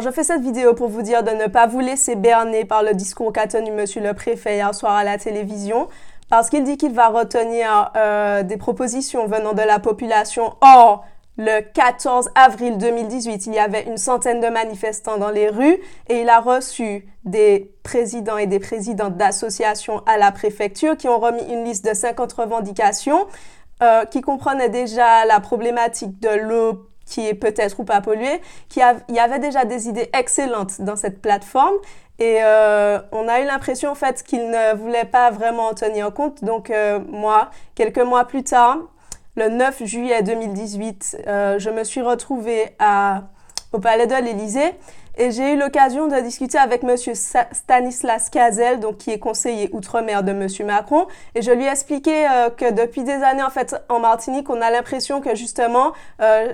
Je fais cette vidéo pour vous dire de ne pas vous laisser berner par le discours qu'a tenu Monsieur le Préfet hier soir à la télévision, parce qu'il dit qu'il va retenir des propositions venant de la population. Or, le 14 avril 2018, il y avait une centaine de manifestants dans les rues et il a reçu des présidents et des présidentes d'associations à la préfecture qui ont remis une liste de 50 revendications qui comprenaient déjà la problématique de l'eau qui est peut-être ou pas polluée, il y avait déjà des idées excellentes dans cette plateforme et on a eu l'impression en fait qu'il ne voulait pas vraiment en tenir compte. Donc moi, quelques mois plus tard, le 9 juillet 2018, je me suis retrouvée au Palais de l'Élysée et j'ai eu l'occasion de discuter avec Monsieur Stanislas Cazel, donc qui est conseiller outre-mer de Monsieur Macron, et je lui ai expliqué que depuis des années, en fait, en Martinique, on a l'impression que justement,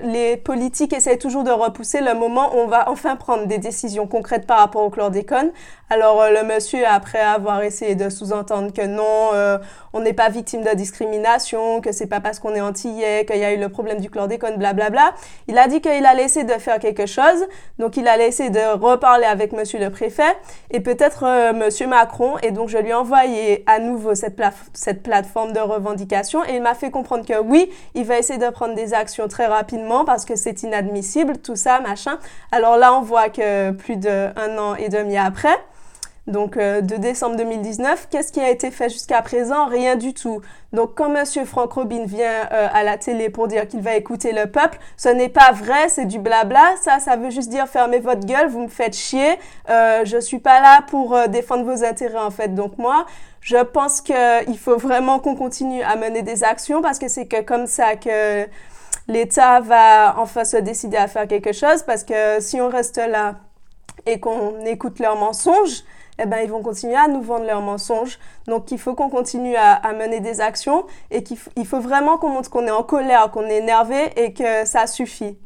les politiques essayent toujours de repousser le moment où on va enfin prendre des décisions concrètes par rapport au chlordécone. Alors le monsieur, après avoir essayé de sous-entendre que non, on n'est pas victime de discrimination, que c'est pas parce qu'on est antillais, qu'il y a eu le problème du chlordécone, blablabla, il a dit qu'il allait essayer de faire quelque chose, donc il allait essayer de reparler avec Monsieur le Préfet et peut-être Monsieur Macron, et donc je lui ai envoyé à nouveau cette plateforme de revendication et il m'a fait comprendre que oui, il va essayer de prendre des actions très rapidement parce que c'est inadmissible, tout ça, machin. Alors là, on voit que plus d'1 an et demi après, donc de décembre 2019, qu'est-ce qui a été fait jusqu'à présent? Rien du tout. Donc quand Monsieur Franck Robine vient à la télé pour dire qu'il va écouter le peuple, ce n'est pas vrai, c'est du blabla. Ça veut juste dire fermez votre gueule, vous me faites chier. Je suis pas là pour défendre vos intérêts en fait. Donc moi, je pense qu'il faut vraiment qu'on continue à mener des actions parce que c'est que comme ça que l'État va enfin se décider à faire quelque chose. Parce que si on reste là et qu'on écoute leurs mensonges, eh ben, ils vont continuer à nous vendre leurs mensonges. Donc, il faut qu'on continue à mener des actions et qu'il faut vraiment qu'on montre qu'on est en colère, qu'on est énervé et que ça suffit.